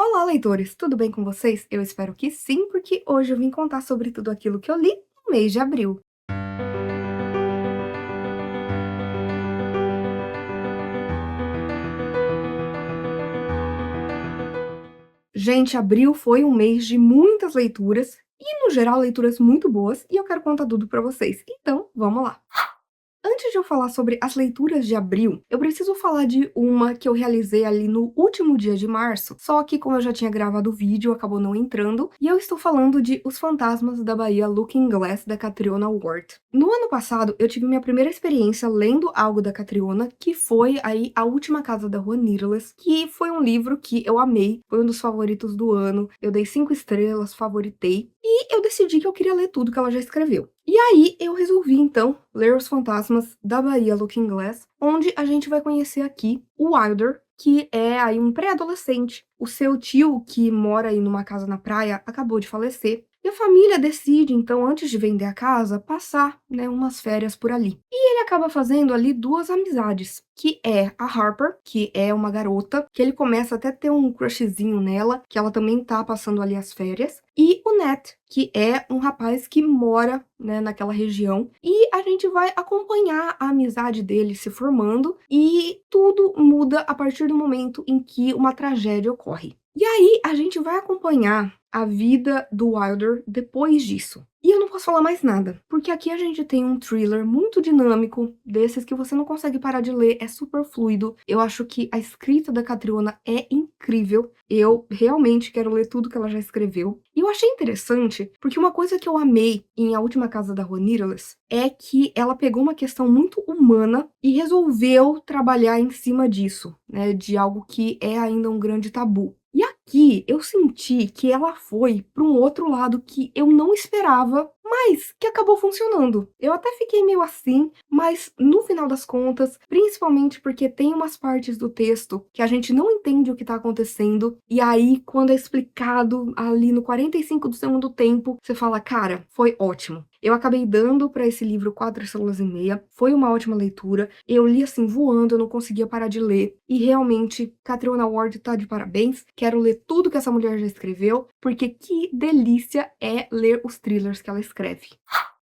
Olá, leitores! Tudo bem com vocês? Eu espero que sim, porque hoje eu vim contar sobre tudo aquilo que eu li no mês de abril. Gente, abril foi um mês de muitas leituras e, no geral, leituras muito boas, e eu quero contar tudo pra vocês. Então, vamos lá! Antes de eu falar sobre as leituras de abril, eu preciso falar de uma que eu realizei ali no último dia de março, só que como eu já tinha gravado o vídeo, acabou não entrando, e eu estou falando de Os Fantasmas da Bahia Looking Glass, da Catriona Ward. No ano passado, eu tive minha primeira experiência lendo algo da Catriona, que foi aí A Última Casa da Rua Needless, que foi um livro que eu amei, foi um dos favoritos do ano, eu dei 5 estrelas, favoritei, e eu decidi que eu queria ler tudo que ela já escreveu. E aí eu resolvi então ler Os Fantasmas da Bahia Looking Glass, onde a gente vai conhecer aqui o Wilder, que é aí um pré-adolescente. O seu tio, que mora aí numa casa na praia, acabou de falecer. E a família decide, então, antes de vender a casa, passar, né, umas férias por ali. E ele acaba fazendo ali duas amizades, que é a Harper, que é uma garota, que ele começa até a ter um crushzinho nela, que ela também tá passando ali as férias, e o Nat, que é um rapaz que mora, né, naquela região, e a gente vai acompanhar a amizade dele se formando, e tudo muda a partir do momento em que uma tragédia ocorre. E aí a gente vai acompanhar a vida do Wilder depois disso. E eu não posso falar mais nada, porque aqui a gente tem um thriller muito dinâmico, desses que você não consegue parar de ler, é super fluido. Eu acho que a escrita da Catriona é incrível, eu realmente quero ler tudo que ela já escreveu. E eu achei interessante, porque uma coisa que eu amei em A Última Casa da Rua Needless é que ela pegou uma questão muito humana e resolveu trabalhar em cima disso, né, de algo que é ainda um grande tabu. E aqui eu senti que ela foi para um outro lado que eu não esperava, mas que acabou funcionando. Eu até fiquei meio assim, mas no final das contas, principalmente porque tem umas partes do texto que a gente não entende o que tá acontecendo, e aí quando é explicado ali no 45 do segundo tempo, você fala, cara, foi ótimo. Eu acabei dando para esse livro 4 estrelas e meia, foi uma ótima leitura, eu li assim voando, eu não conseguia parar de ler, e realmente, Catriona Ward tá de parabéns, quero ler tudo que essa mulher já escreveu, porque que delícia é ler os thrillers que ela escreve.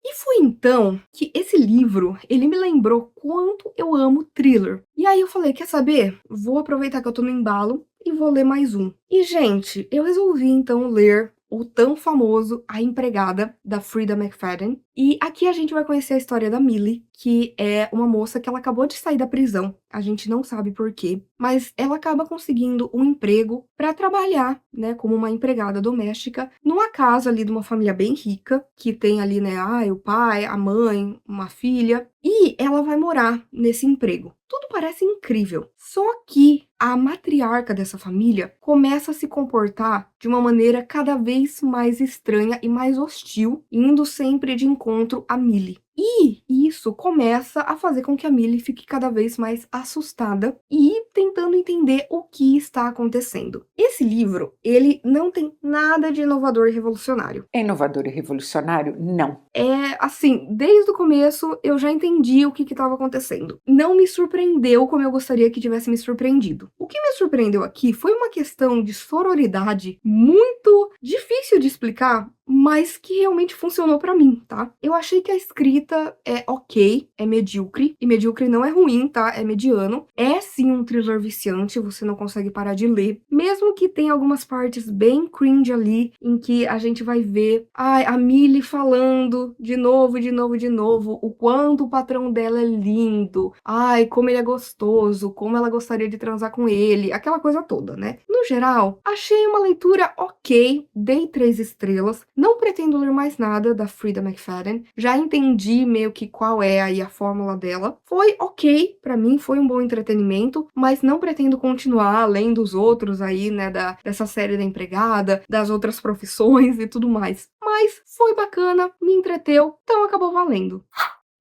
E foi então que esse livro, ele me lembrou quanto eu amo thriller. E aí eu falei, quer saber? Vou aproveitar que eu tô no embalo e vou ler mais um. E, gente, eu resolvi então ler o tão famoso A Empregada, da Frida McFadden. E aqui a gente vai conhecer a história da Millie, que é uma moça que ela acabou de sair da prisão, a gente não sabe por quê, mas ela acaba conseguindo um emprego para trabalhar, né, como uma empregada doméstica, numa casa ali de uma família bem rica, que tem ali, né, o pai, a mãe, uma filha, e ela vai morar nesse emprego. Tudo parece incrível, só que a matriarca dessa família começa a se comportar de uma maneira cada vez mais estranha e mais hostil, indo sempre de encontro a Millie. E isso começa a fazer com que a Millie fique cada vez mais assustada e tentando entender o que está acontecendo. Esse livro, ele não tem nada de inovador e revolucionário. É inovador e revolucionário? Não. É, assim, desde o começo eu já entendi o que estava acontecendo. Não me surpreendeu como eu gostaria que tivesse me surpreendido. O que me surpreendeu aqui foi uma questão de sororidade muito difícil de explicar, mas que realmente funcionou pra mim, tá? Eu achei que a escrita é ok, é medíocre, e medíocre não é ruim, tá? É mediano. É sim um thriller viciante, você não consegue parar de ler, mesmo que tenha algumas partes bem cringe ali, em que a gente vai ver, a Millie falando de novo, de novo, de novo, o quanto o patrão dela é lindo, como ele é gostoso, como ela gostaria de transar com ele, aquela coisa toda, né? No geral, achei uma leitura ok, dei 3 estrelas, não pretendo ler mais nada da Frida McFadden, já entendi meio que qual é aí a fórmula dela, foi ok, pra mim foi um bom entretenimento, mas não pretendo continuar além dos outros aí, né, dessa série da empregada, das outras profissões e tudo mais. Mas foi bacana, me entreteu, então acabou valendo.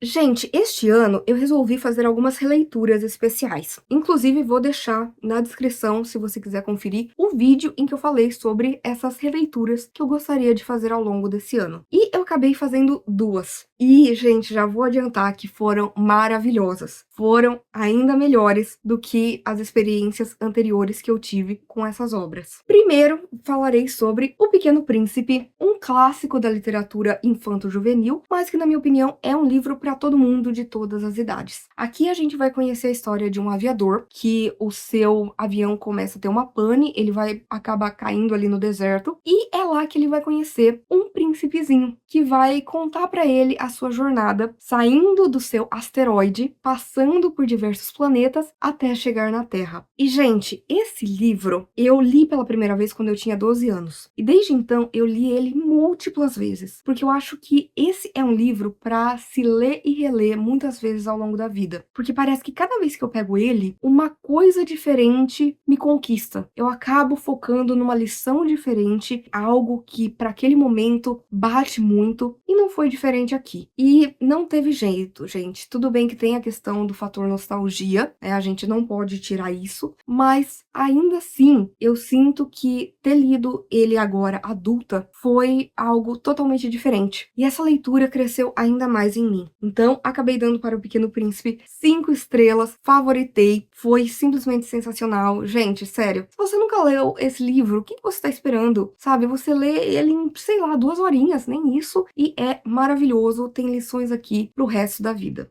Gente, este ano eu resolvi fazer algumas releituras especiais. Inclusive, vou deixar na descrição, se você quiser conferir, o vídeo em que eu falei sobre essas releituras que eu gostaria de fazer ao longo desse ano. E eu acabei fazendo duas. E, gente, já vou adiantar que foram maravilhosas. Foram ainda melhores do que as experiências anteriores que eu tive com essas obras. Primeiro, falarei sobre O Pequeno Príncipe, um clássico da literatura infanto-juvenil, mas que, na minha opinião, é um livro para todo mundo de todas as idades. Aqui a gente vai conhecer a história de um aviador, que o seu avião começa a ter uma pane, ele vai acabar caindo ali no deserto, e é lá que ele vai conhecer um príncipezinho, que vai contar para ele a sua jornada, saindo do seu asteroide, passando por diversos planetas, até chegar na Terra. E, gente, esse livro eu li pela primeira vez quando eu tinha 12 anos. E desde então eu li ele múltiplas vezes, porque eu acho que esse é um livro para se ler e reler muitas vezes ao longo da vida. Porque parece que cada vez que eu pego ele, uma coisa diferente me conquista. Eu acabo focando numa lição diferente, algo que para aquele momento bate muito, e não foi diferente aqui. E não teve jeito, gente. Tudo bem que tem a questão do fator nostalgia, né? A gente não pode tirar isso, mas ainda assim, eu sinto que ter lido ele agora adulta foi algo totalmente diferente. E essa leitura cresceu ainda mais em mim. Então, acabei dando para O Pequeno Príncipe 5 estrelas, favoritei, foi simplesmente sensacional. Gente, sério, se você nunca leu esse livro, o que você está esperando? Sabe, você lê ele em, sei lá, 2 horinhas, nem isso, e é maravilhoso, tem lições aqui pro resto da vida.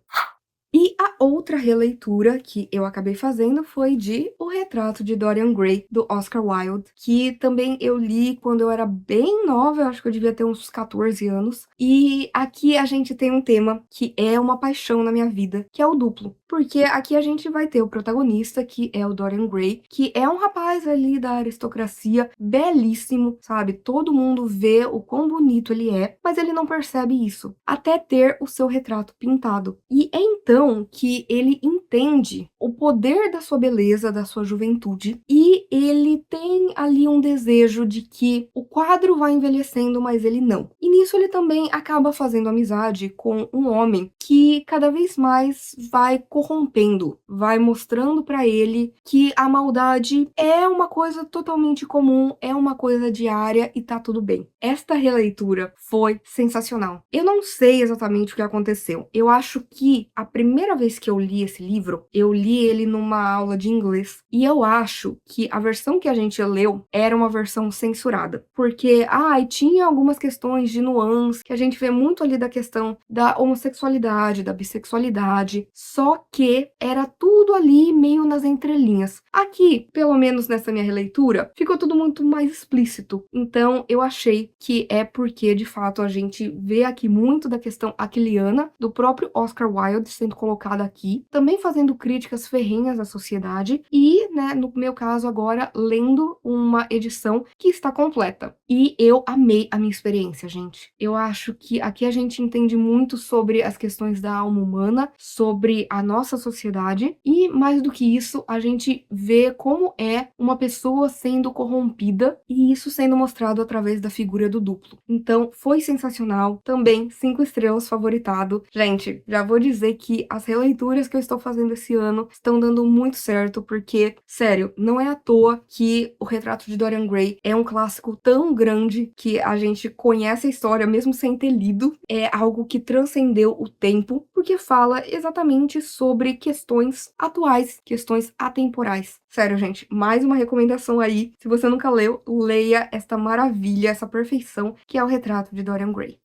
E a outra releitura que eu acabei fazendo foi de O Retrato de Dorian Gray, do Oscar Wilde, que também eu li quando eu era bem nova, eu acho que eu devia ter uns 14 anos. E aqui a gente tem um tema que é uma paixão na minha vida, que é o duplo. Porque aqui a gente vai ter o protagonista, que é o Dorian Gray, que é um rapaz ali da aristocracia, belíssimo, sabe? Todo mundo vê o quão bonito ele é, mas ele não percebe isso, até ter o seu retrato pintado. E é então que ele entende o poder da sua beleza, da sua juventude, e ele tem ali um desejo de que o quadro vai envelhecendo, mas ele não. E nisso ele também acaba fazendo amizade com um homem que cada vez mais vai corrompendo, vai mostrando pra ele que a maldade é uma coisa totalmente comum, é uma coisa diária e tá tudo bem. Esta releitura foi sensacional. Eu não sei exatamente o que aconteceu. Eu acho que a primeira vez que eu li esse livro, eu li ele numa aula de inglês. E eu acho que a versão que a gente leu era uma versão censurada. Porque, tinha algumas questões de nuance, que a gente vê muito ali da questão da homossexualidade, da bissexualidade. Só que era tudo ali meio nas entrelinhas. Aqui, pelo menos nessa minha releitura, ficou tudo muito mais explícito. Então, eu achei que é porque, de fato, a gente vê aqui muito da questão aquiliana do próprio Oscar Wilde sendo colocada aqui, também fazendo críticas ferrenhas à sociedade e, né, no meu caso agora, lendo uma edição que está completa. E eu amei a minha experiência, gente. Eu acho que aqui a gente entende muito sobre as questões da alma humana, sobre a nossa sociedade e, mais do que isso, a gente vê como é uma pessoa sendo corrompida e isso sendo mostrado através da figura do duplo. Então, foi sensacional. Também 5 estrelas, favoritado. Gente, já vou dizer que as releituras que eu estou fazendo esse ano estão dando muito certo, porque, sério, não é à toa que O Retrato de Dorian Gray é um clássico tão grande que a gente conhece a história mesmo sem ter lido. É algo que transcendeu o tempo, porque fala exatamente sobre questões atuais, questões atemporais. Sério, gente, mais uma recomendação aí. Se você nunca leu, leia esta maravilha, essa perfeição que é O Retrato de Dorian Gray.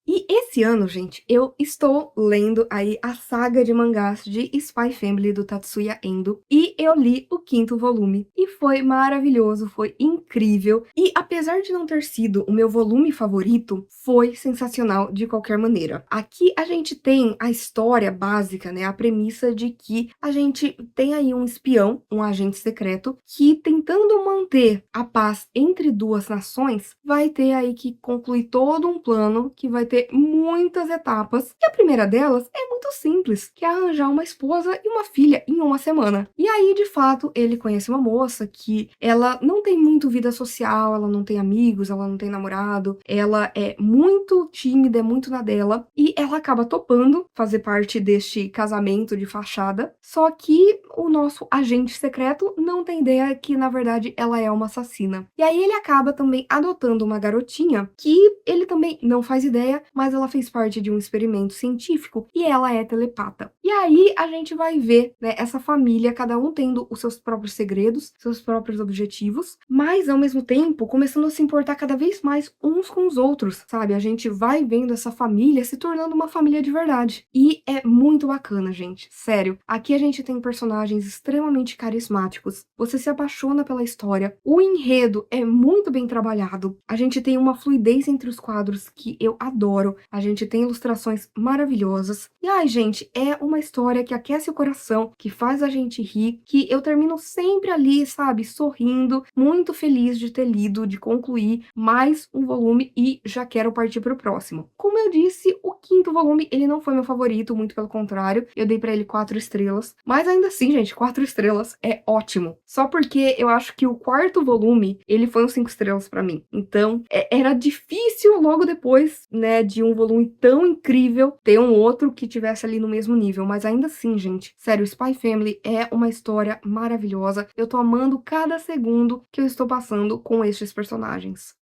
E esse ano, gente, eu estou lendo aí a saga de mangás de Spy Family do Tatsuya Endo e eu li o 5º volume e foi maravilhoso, foi incrível e apesar de não ter sido o meu volume favorito, foi sensacional de qualquer maneira. Aqui a gente tem a história básica, né, a premissa de que a gente tem aí um espião, um agente secreto, que tentando manter a paz entre duas nações, vai ter aí que concluir todo um plano que vai ter muitas etapas, e a primeira delas é muito simples, que é arranjar uma esposa e uma filha em uma semana. E aí, de fato, ele conhece uma moça que ela não tem muito vida social, ela não tem amigos, ela não tem namorado, ela é muito tímida, é muito na dela, e ela acaba topando fazer parte deste casamento de fachada, só que o nosso agente secreto não tem ideia que, na verdade, ela é uma assassina. E aí ele acaba também adotando uma garotinha que ele também não faz ideia mas ela fez parte de um experimento científico e ela é telepata. E aí a gente vai ver, né, essa família, cada um tendo os seus próprios segredos, seus próprios objetivos, mas ao mesmo tempo começando a se importar cada vez mais uns com os outros, sabe? A gente vai vendo essa família se tornando uma família de verdade. E é muito bacana, gente. Sério. Aqui a gente tem personagens extremamente carismáticos. Você se apaixona pela história. O enredo é muito bem trabalhado. A gente tem uma fluidez entre os quadros que eu adoro. A gente tem ilustrações maravilhosas. E ai, gente, é uma história que aquece o coração, que faz a gente rir, que eu termino sempre ali, sabe, sorrindo, muito feliz de ter lido, de concluir mais um volume e já quero partir para o próximo. Como eu disse, o quinto volume, ele não foi meu favorito, muito pelo contrário, eu dei para ele 4 estrelas, mas ainda assim, gente, 4 estrelas é ótimo. Só porque eu acho que o quarto volume, ele foi um 5 estrelas para mim. Então, era difícil logo depois, né, de um volume tão incrível, ter um outro que tivesse ali no mesmo nível, mas ainda assim, gente, sério, Spy Family é uma história maravilhosa. Eu tô amando cada segundo que eu estou passando com estes personagens.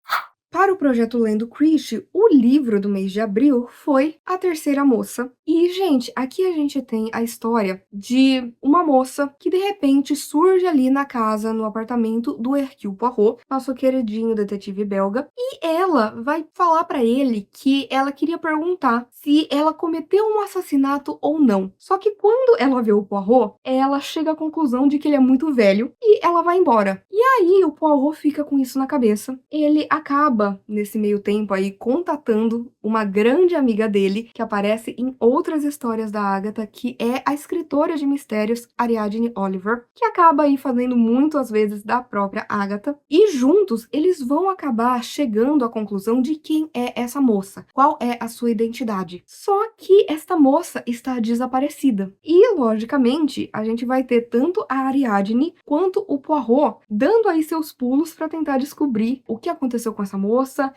Para o projeto Lendo Christie, o livro do mês de abril foi A Terceira Moça. E, gente, aqui a gente tem a história de uma moça que de repente surge ali na casa, no apartamento do Hercule Poirot, nosso queridinho detetive belga, e ela vai falar para ele que ela queria perguntar se ela cometeu um assassinato ou não. Só que quando ela vê o Poirot, ela chega à conclusão de que ele é muito velho e ela vai embora. E aí o Poirot fica com isso na cabeça. Ele acaba nesse meio tempo aí contatando uma grande amiga dele que aparece em outras histórias da Agatha, que é a escritora de mistérios Ariadne Oliver, que acaba aí fazendo muito às vezes da própria Agatha, e juntos eles vão acabar chegando à conclusão de quem é essa moça, qual é a sua identidade. Só que esta moça está desaparecida. E logicamente, a gente vai ter tanto a Ariadne quanto o Poirot dando aí seus pulos para tentar descobrir o que aconteceu com essa moça,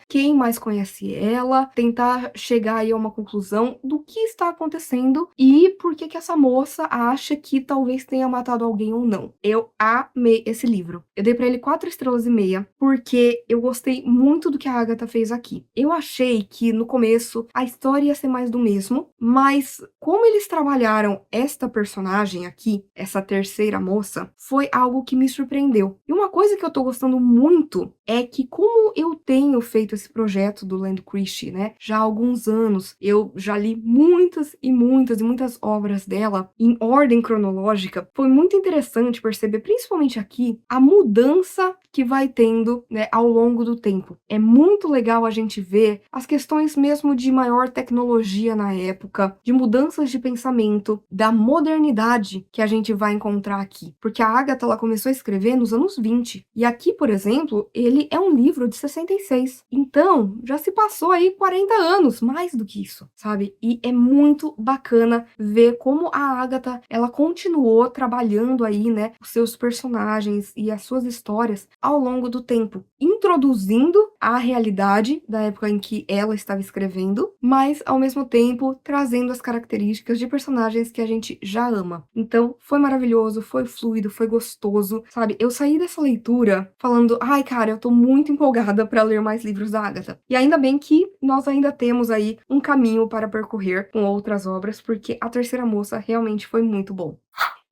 quem mais conhece ela, tentar chegar aí a uma conclusão do que está acontecendo e por que que essa moça acha que talvez tenha matado alguém ou não. Eu amei esse livro. Eu dei pra ele 4 estrelas e meia, porque eu gostei muito do que a Agatha fez aqui. Eu achei que no começo a história ia ser mais do mesmo, mas como eles trabalharam esta personagem aqui, essa terceira moça, foi algo que me surpreendeu. E uma coisa que eu tô gostando muito é que como eu tenho feito esse projeto do Lendo Christie, né, já há alguns anos, eu já li muitas e muitas obras dela em ordem cronológica, foi muito interessante perceber, principalmente aqui, a mudança que vai tendo, né, ao longo do tempo. É muito legal a gente ver as questões mesmo de maior tecnologia na época, de mudanças de pensamento, da modernidade que a gente vai encontrar aqui. Porque a Agatha, ela começou a escrever nos anos 20. E aqui, por exemplo, ele é um livro de 66. Então, já se passou aí 40 anos, mais do que isso, sabe? E é muito bacana ver como a Agatha, ela continuou trabalhando aí, né, os seus personagens e as suas histórias ao longo do tempo, introduzindo a realidade da época em que ela estava escrevendo, mas ao mesmo tempo trazendo as características de personagens que a gente já ama. Então, foi maravilhoso, foi fluido, foi gostoso, sabe? Eu saí dessa leitura falando, ai, cara, eu tô muito empolgada para ler mais livros da Agatha. E ainda bem que nós ainda temos aí um caminho para percorrer com outras obras, porque A Terceira Moça realmente foi muito bom.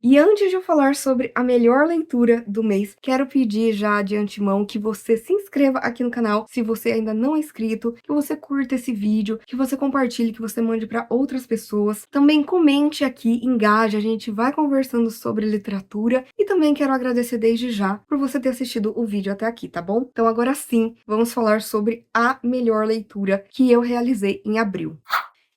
E antes de eu falar sobre a melhor leitura do mês, quero pedir já de antemão que você se inscreva aqui no canal, se você ainda não é inscrito, que você curta esse vídeo, que você compartilhe, que você mande para outras pessoas. Também comente aqui, engaje, a gente vai conversando sobre literatura e também quero agradecer desde já por você ter assistido o vídeo até aqui, tá bom? Então agora sim, vamos falar sobre a melhor leitura que eu realizei em abril.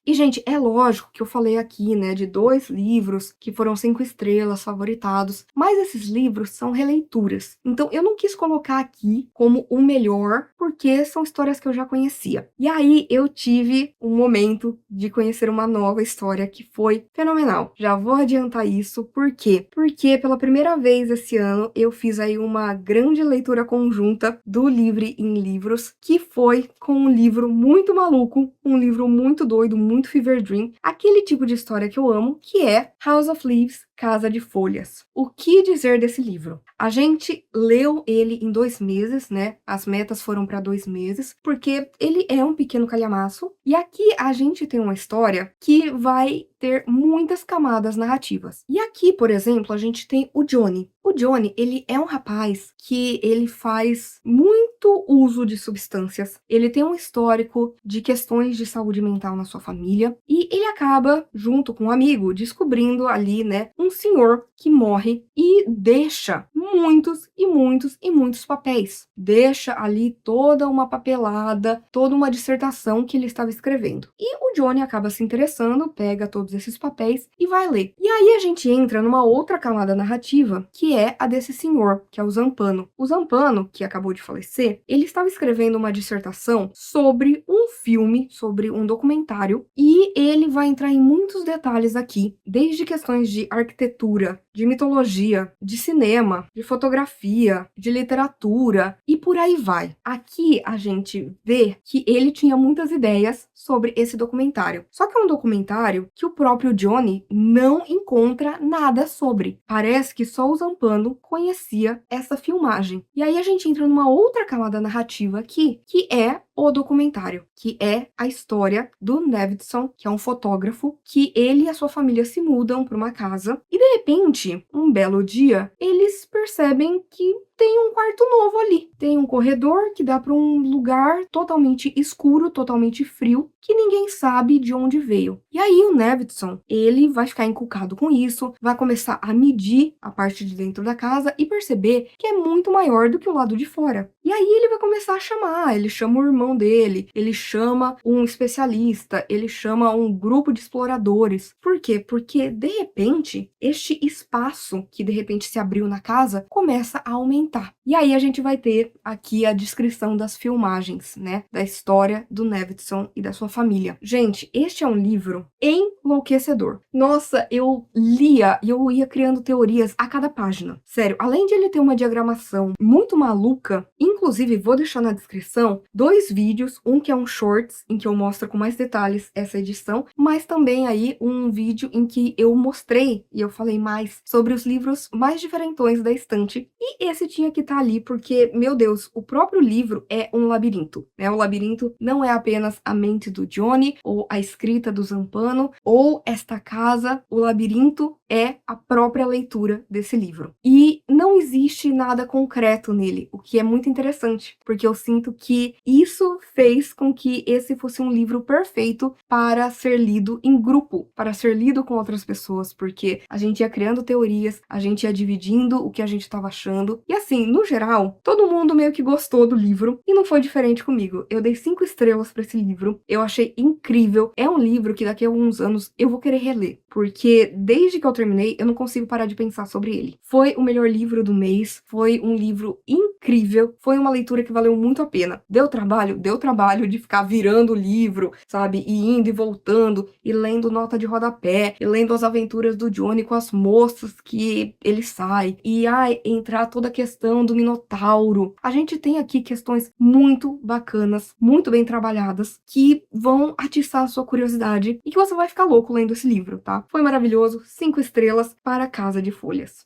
E, gente, é lógico que eu falei aqui, né, de 2 livros que foram 5 estrelas, favoritados, mas esses livros são releituras. Então, eu não quis colocar aqui como o melhor, porque são histórias que eu já conhecia. E aí, eu tive um momento de conhecer uma nova história que foi fenomenal. Já vou adiantar isso, por quê? Porque pela primeira vez esse ano, eu fiz aí uma grande leitura conjunta do Livre em Livros, que foi com um livro muito maluco, um livro muito doido, muito fever dream, aquele tipo de história que eu amo, que é House of Leaves, Casa de Folhas. O que dizer desse livro? A gente leu ele em 2 meses, né? As metas foram para 2 meses, porque ele é um pequeno calhamaço E aqui a gente tem uma história que vai ter muitas camadas narrativas. E aqui, por exemplo, a gente tem o Johnny. O Johnny, ele é um rapaz que ele faz muito uso de substâncias. Ele tem um histórico de questões de saúde mental na sua família e ele acaba, junto com um amigo, descobrindo ali, né, um senhor que morre e deixa muitos e muitos e muitos papéis. Deixa ali toda uma papelada, toda uma dissertação que ele estava escrevendo. E o Johnny acaba se interessando, pega todos esses papéis e vai ler. E aí a gente entra numa outra camada narrativa, que é a desse senhor, que é o Zampano. O Zampano, que acabou de falecer, ele estava escrevendo uma dissertação sobre um filme, sobre um documentário, e ele vai entrar em muitos detalhes aqui, desde questões de arquitetura, de mitologia, de cinema, de fotografia, de literatura e por aí vai. Aqui a gente vê que ele tinha muitas ideias sobre esse documentário. Só que é um documentário que o próprio Johnny não encontra nada sobre. Parece que só o Zampano conhecia essa filmagem. E aí a gente entra numa outra camada narrativa aqui, que é o documentário, que é a história do Nevinson, que é um fotógrafo, que ele e a sua família se mudam para uma casa e de repente, um belo dia, eles percebem que tem um quarto novo ali. Tem um corredor que dá para um lugar totalmente escuro, totalmente frio, que ninguém sabe de onde veio. E aí o Nevinson, ele vai ficar encucado com isso, vai começar a medir a parte de dentro da casa e perceber que é muito maior do que o lado de fora. E aí ele vai começar a chamar, ele chama o irmão dele, ele chama um especialista, ele chama um grupo de exploradores. Por quê? Porque, de repente, este espaço que de repente se abriu na casa começa a aumentar. E aí a gente vai ter aqui a descrição das filmagens, né? Da história do Nevinson e da sua família. Gente, este é um livro enlouquecedor. Nossa, eu lia e eu ia criando teorias a cada página. Sério, além de ele ter uma diagramação muito maluca, inclusive vou deixar na descrição 2 vídeos, um que é um shorts, em que eu mostro com mais detalhes essa edição, mas também aí um vídeo em que eu mostrei e eu falei mais sobre os livros mais diferentões da estante. E esse tinha que estar ali porque, meu Deus, o próprio livro é um labirinto, né? O labirinto não é apenas a mente do Johnny ou a escrita do Zampano ou esta casa, o labirinto é a própria leitura desse livro. E não existe nada concreto nele, o que é muito interessante, porque eu sinto que isso fez com que esse fosse um livro perfeito para ser lido em grupo, para ser lido com outras pessoas, porque a gente ia criando teorias, a gente ia dividindo o que a gente estava achando, e assim, no geral, todo mundo meio que gostou do livro, e não foi diferente comigo. Eu dei 5 estrelas para esse livro, eu achei incrível, é um livro que daqui a alguns anos eu vou querer reler, porque desde que eu terminei, eu não consigo parar de pensar sobre ele. Foi o melhor livro do mês, foi um livro incrível, foi uma leitura que valeu muito a pena. Deu trabalho de ficar virando o livro, sabe, e indo e voltando, e lendo nota de rodapé, e lendo as aventuras do Johnny com as moças que ele sai, e entrar toda a questão do Minotauro. A gente tem aqui questões muito bacanas, muito bem trabalhadas, que vão atiçar a sua curiosidade, e que você vai ficar louco lendo esse livro, tá? Foi maravilhoso, 5 estrelas para Casa de Folhas.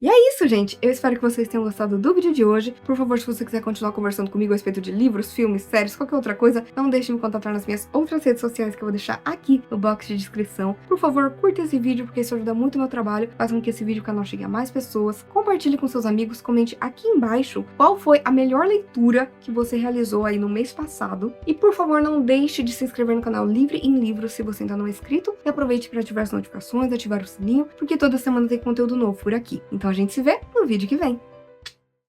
E é isso, gente. Eu espero que vocês tenham gostado do vídeo de hoje. Por favor, se você quiser continuar conversando comigo a respeito de livros, filmes, séries, qualquer outra coisa, não deixe de me contatar nas minhas outras redes sociais que eu vou deixar aqui no box de descrição. Por favor, curta esse vídeo, porque isso ajuda muito o meu trabalho, faz com que esse vídeo canal chegue a mais pessoas. Compartilhe com seus amigos, comente aqui embaixo qual foi a melhor leitura que você realizou aí no mês passado. E por favor, não deixe de se inscrever no canal Livre em Livros se você ainda não é inscrito. E aproveite para ativar as notificações, ativar o sininho, porque toda semana tem conteúdo novo por aqui. Então a gente se vê no vídeo que vem.